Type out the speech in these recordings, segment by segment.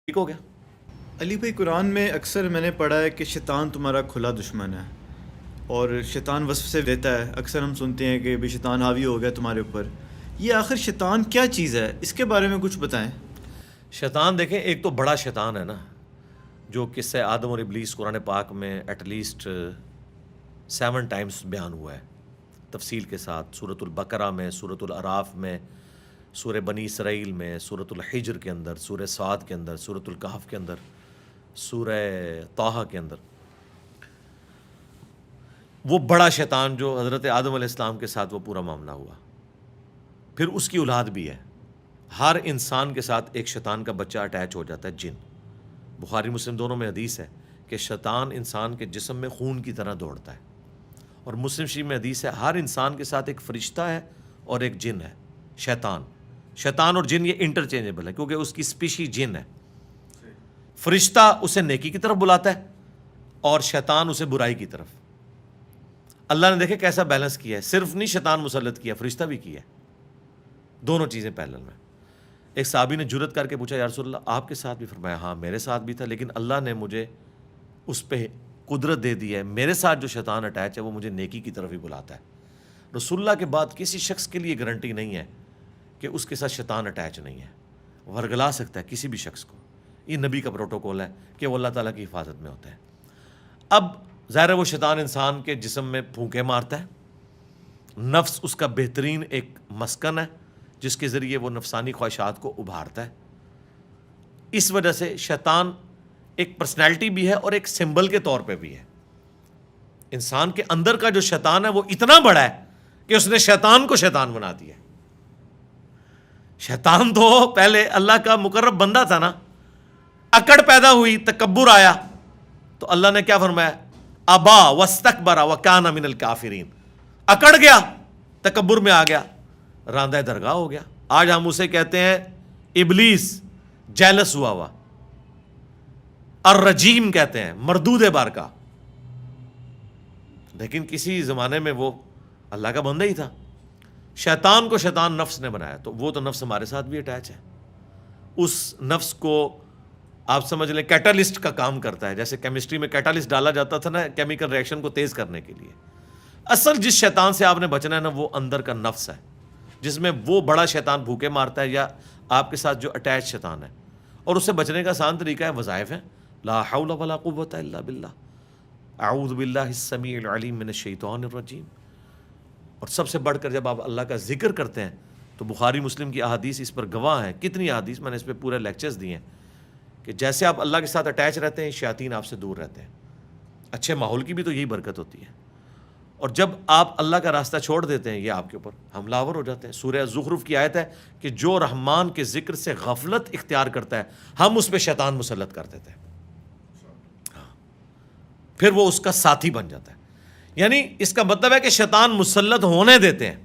ٹھیک ہو گیا. علی بھائی، قرآن میں اکثر میں نے پڑھا ہے کہ شیطان تمہارا کھلا دشمن ہے، اور شیطان وصف سے دیتا ہے. اکثر ہم سنتے ہیں کہ بھی شیطان حاوی ہو گیا تمہارے اوپر. یہ آخر شیطان کیا چیز ہے؟ اس کے بارے میں کچھ بتائیں. شیطان دیکھیں، ایک تو بڑا شیطان ہے نا، جو قصہ آدم اور ابلیس قرآن پاک میں ایٹ لیسٹ 7 ٹائمز بیان ہوا ہے تفصیل کے ساتھ. سورۃ البقرہ میں، سورۃ الاعراف میں، سورہ بنی اسرائیل میں، سورۃ الحجر کے اندر، سورہ صاد کے اندر، سورۃ الکہف کے اندر، سورہ طٰہٰ کے اندر. وہ بڑا شیطان جو حضرت آدم علیہ السلام کے ساتھ وہ پورا معاملہ ہوا، پھر اس کی اولاد بھی ہے. ہر انسان کے ساتھ ایک شیطان کا بچہ اٹیچ ہو جاتا ہے، جن. بخاری مسلم دونوں میں حدیث ہے کہ شیطان انسان کے جسم میں خون کی طرح دوڑتا ہے. اور مسلم شریف میں حدیث ہے ہر انسان کے ساتھ ایک فرشتہ ہے اور ایک جن ہے. شیطان اور جن یہ انٹرچینجبل ہے، کیونکہ اس کی اسپیشی جن ہے. فرشتہ اسے نیکی کی طرف بلاتا ہے اور شیطان اسے برائی کی طرف. اللہ نے دیکھے کیسا بیلنس کیا ہے، صرف نہیں شیطان مسلط کیا، فرشتہ بھی کیا ہے، دونوں چیزیں پیرلل میں. ایک صحابی نے جرت کر کے پوچھا، یا رسول اللہ آپ کے ساتھ بھی؟ فرمایا ہاں میرے ساتھ بھی تھا، لیکن اللہ نے مجھے اس پہ قدرت دے دی ہے. میرے ساتھ جو شیطان اٹیچ ہے وہ مجھے نیکی کی طرف ہی بلاتا ہے. رسول اللہ کے بعد کسی شخص کے لیے گارنٹی نہیں ہے کہ اس کے ساتھ شیطان اٹیچ نہیں ہے. ورگلا سکتا ہے کسی بھی شخص کو. یہ نبی کا پروٹوکول ہے کہ وہ اللہ تعالیٰ کی حفاظت میں ہوتا ہے. اب ظاہر ہے وہ شیطان انسان کے جسم میں پھونکے مارتا ہے. نفس اس کا بہترین ایک مسکن ہے جس کے ذریعے وہ نفسانی خواہشات کو ابھارتا ہے. اس وجہ سے شیطان ایک پرسنالٹی بھی ہے اور ایک سمبل کے طور پہ بھی ہے. انسان کے اندر کا جو شیطان ہے وہ اتنا بڑا ہے کہ اس نے شیطان کو شیطان بنا دیا. شیطان تو پہلے اللہ کا مقرب بندہ تھا نا. اکڑ پیدا ہوئی، تکبر آیا، تو اللہ نے کیا فرمایا؟ ابا واستکبر وکان من الکافرین. اکڑ گیا، تکبر میں آ گیا، راندہ درگاہ ہو گیا. آج ہم اسے کہتے ہیں ابلیس، جیلس ہوا ہوا. الرجیم کہتے ہیں، مردود بارکا. لیکن کسی زمانے میں وہ اللہ کا بندہ ہی تھا. شیطان کو شیطان نفس نے بنایا، تو وہ تو نفس ہمارے ساتھ بھی اٹیچ ہے. اس نفس کو آپ سمجھ لیں کیٹالسٹ کا کام کرتا ہے. جیسے کیمسٹری میں کیٹالسٹ ڈالا جاتا تھا نا کیمیکل ریئیکشن کو تیز کرنے کے لیے. اصل جس شیطان سے آپ نے بچنا ہے نا وہ اندر کا نفس ہے، جس میں وہ بڑا شیطان بھوکے مارتا ہے یا آپ کے ساتھ جو اٹیچ شیطان ہے. اور اس سے بچنے کا آسان طریقہ ہے وظائف ہے. لا حول ولا قوت الا باللہ، اعوذ باللہ السمیع العلیم من الشیطان الرجیم. اور سب سے بڑھ کر جب آپ اللہ کا ذکر کرتے ہیں تو بخاری مسلم کی احادیث اس پر گواہ ہیں. کتنی احادیث، میں نے اس پہ پورے لیکچرز دیے ہیں کہ جیسے آپ اللہ کے ساتھ اٹیچ رہتے ہیں شیاطین آپ سے دور رہتے ہیں. اچھے ماحول کی بھی تو یہی برکت ہوتی ہے. اور جب آپ اللہ کا راستہ چھوڑ دیتے ہیں یہ آپ کے اوپر حملہ آور ہو جاتے ہیں. سورہ زخرف کی آیت ہے کہ جو رحمان کے ذکر سے غفلت اختیار کرتا ہے ہم اس پہ شیطان مسلط کر دیتے ہیں. پھر وہ اس کا ساتھی بن جاتا ہے. یعنی اس کا مطلب ہے کہ شیطان مسلط ہونے دیتے ہیں.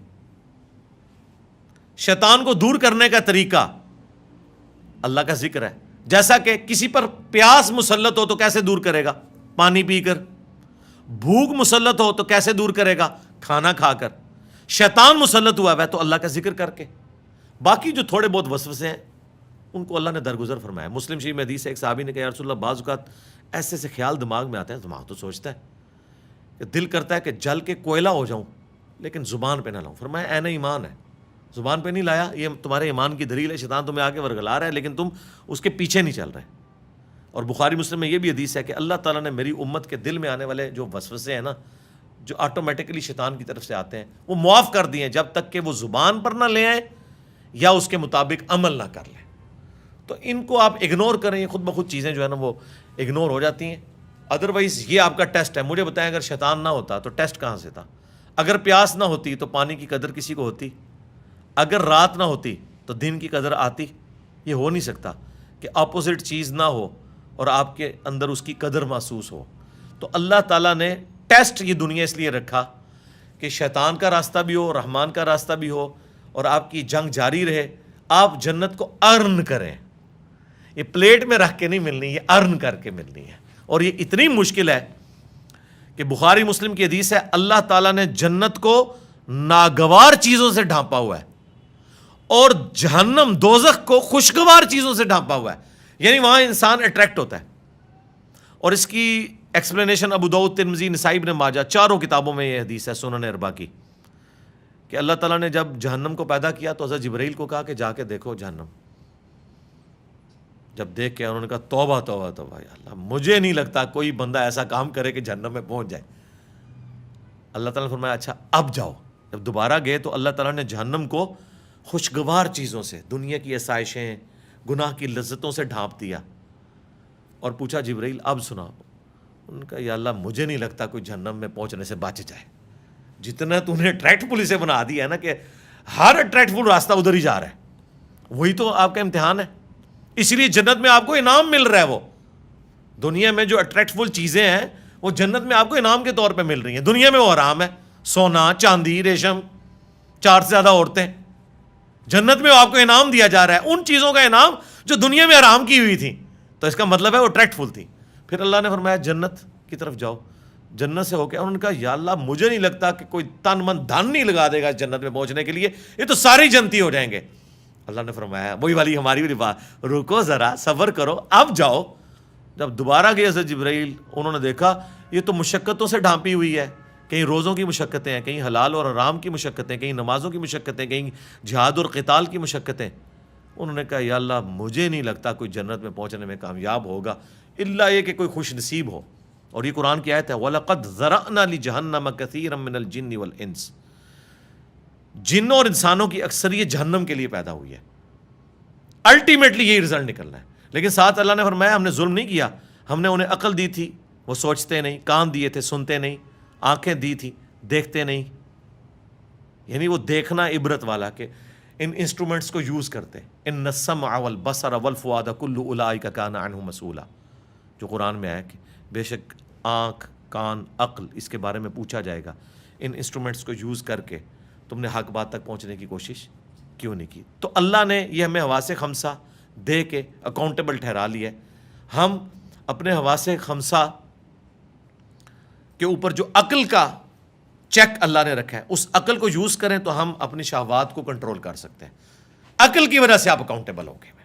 شیطان کو دور کرنے کا طریقہ اللہ کا ذکر ہے. جیسا کہ کسی پر پیاس مسلط ہو تو کیسے دور کرے گا؟ پانی پی کر. بھوک مسلط ہو تو کیسے دور کرے گا؟ کھانا کھا کر. شیطان مسلط ہوا ہے تو اللہ کا ذکر کر کے. باقی جو تھوڑے بہت وسوسے ہیں ان کو اللہ نے درگزر فرمایا. مسلم شریف میں حدیث ہے ایک صحابی نے کہا یا رسول اللہ بعض اوقات ایسے سے خیال دماغ میں آتے ہیں، دماغ تو سوچتا ہے کہ دل کرتا ہے کہ جل کے کوئلہ ہو جاؤں لیکن زبان پہ نہ لاؤں. فرمایا عین ایمان ہے، زبان پہ نہیں لایا، یہ تمہارے ایمان کی دلیل ہے. شیطان تمہیں آگے ورگلا رہا ہے لیکن تم اس کے پیچھے نہیں چل رہے. اور بخاری مسلم میں یہ بھی حدیث ہے کہ اللہ تعالیٰ نے میری امت کے دل میں آنے والے جو وسوسے ہیں نا، جو آٹومیٹکلی شیطان کی طرف سے آتے ہیں، وہ معاف کر دیے جب تک کہ وہ زبان پر نہ لے آئیں یا اس کے مطابق عمل نہ کر لیں. تو ان کو آپ اگنور کریں، یہ خود بخود چیزیں جو ہے نا وہ اگنور ہو جاتی ہیں. ادروائز یہ آپ کا ٹیسٹ ہے. مجھے بتائیں اگر شیطان نہ ہوتا تو ٹیسٹ کہاں سے تھا؟ اگر پیاس نہ ہوتی تو پانی کی قدر کسی کو ہوتی؟ اگر رات نہ ہوتی تو دن کی قدر آتی؟ یہ ہو نہیں سکتا کہ اپوزٹ چیز نہ ہو اور آپ کے اندر اس کی قدر محسوس ہو. تو اللہ تعالیٰ نے ٹیسٹ یہ دنیا اس لیے رکھا کہ شیطان کا راستہ بھی ہو، رحمان کا راستہ بھی ہو، اور آپ کی جنگ جاری رہے. آپ جنت کو ارن کریں. یہ پلیٹ میں رکھ کے نہیں ملنی، یہ ارن کر کے ملنی ہے. اور یہ اتنی مشکل ہے کہ بخاری مسلم کی حدیث ہے اللہ تعالیٰ نے جنت کو ناگوار چیزوں سے ڈھانپا ہوا ہے اور جہنم دوزخ کو خوشگوار چیزوں سے ڈھانپا ہوا ہے. یعنی وہاں انسان اٹریکٹ ہوتا ہے. اور اس کی ایکسپلینیشن ابو داؤد، ترمذی، نسائی، ابن ماجہ چاروں کتابوں میں یہ حدیث ہے سنن اربعہ کی کہ اللہ تعالیٰ نے جب جہنم کو پیدا کیا تو حضرت جبرائیل کو کہا کہ جا کے دیکھو جہنم. جب دیکھ کے انہوں نے کہا توبہ توبہ توبہ یا اللہ، مجھے نہیں لگتا کوئی بندہ ایسا کام کرے کہ جہنم میں پہنچ جائے. اللہ تعالیٰ نے فرمایا اچھا اب جاؤ. جب دوبارہ گئے تو اللہ تعالیٰ نے جہنم کو خوشگوار چیزوں سے، دنیا کی آسائشیں، گناہ کی لذتوں سے ڈھانپ دیا اور پوچھا جبرائیل اب سناؤ. ان کا یا اللہ مجھے نہیں لگتا کوئی جہنم میں پہنچنے سے بچ جائے. جتنا تو نے اٹریکٹفل اسے بنا دیا ہے نا کہ ہر اٹریکٹفل راستہ ادھر ہی جا رہا ہے، وہی تو آپ کا امتحان ہے. اس لیے جنت میں آپ کو انعام مل رہا ہے. وہ دنیا میں جو اٹریکٹفل چیزیں ہیں وہ جنت میں آپ کو انعام کے طور پہ مل رہی ہیں. دنیا میں وہ حرام ہے، سونا، چاندی، ریشم، 4 سے زیادہ عورتیں. جنت میں آپ کو انعام دیا جا رہا ہے ان چیزوں کا انعام جو دنیا میں حرام کی ہوئی تھی. تو اس کا مطلب ہے وہ اٹریکٹفل تھی. پھر اللہ نے فرمایا جنت کی طرف جاؤ. جنت سے ہو کے انہوں نے کہا یا اللہ مجھے نہیں لگتا کہ کوئی تن من دھن نہیں لگا دے گا جنت میں پہنچنے کے لیے، یہ تو سارے جنتی ہو جائیں گے. اللہ نے فرمایا وہی والی ہماری بھی بات، رکو ذرا صبر کرو اب جاؤ. جب دوبارہ گئے حضرت جبرائیل، انہوں نے دیکھا یہ تو مشقتوں سے ڈھانپی ہوئی ہے. کہیں روزوں کی مشقتیں ہیں، کہیں حلال اور حرام کی مشقتیں، کہیں نمازوں کی مشقتیں، کہیں جہاد اور قتال کی مشقتیں. انہوں نے کہا یا اللہ مجھے نہیں لگتا کوئی جنت میں پہنچنے میں کامیاب ہوگا الا یہ کہ کوئی خوش نصیب ہو. اور یہ قرآن کی آیت ہے وَلَقَدْ ذَرَأْنَا لِجَهَنَّمَ كَثِيرًا مِّنَ الْجِنِّ وَالْإِنسِ. جنوں اور انسانوں کی اکثریت جہنم کے لیے پیدا ہوئی ہے. الٹیمیٹلی یہی رزلٹ نکلنا ہے. لیکن ساتھ اللہ نے فرمایا ہم نے ظلم نہیں کیا، ہم نے انہیں عقل دی تھی وہ سوچتے نہیں، کان دیے تھے سنتے نہیں، آنکھیں دی تھی دیکھتے نہیں. یعنی وہ دیکھنا عبرت والا کہ ان انسٹرومنٹس کو یوز کرتے. ان السمع والبصر والفؤاد کل اولئک کان عنہ مسئولا، جو قرآن میں آیا کہ بے شک آنکھ، کان، عقل اس کے بارے میں پوچھا جائے گا. ان انسٹرومنٹس کو یوز کر کے تم نے حق بات تک پہنچنے کی کوشش کیوں نہیں کی. تو اللہ نے یہ ہمیں حواس خمسہ دے کے اکاؤنٹیبل ٹھہرا لیا ہے. ہم اپنے حواس خمسہ کے اوپر جو عقل کا چیک اللہ نے رکھا ہے اس عقل کو یوز کریں تو ہم اپنی شہوات کو کنٹرول کر سکتے ہیں. عقل کی وجہ سے آپ اکاؤنٹیبل ہو گے.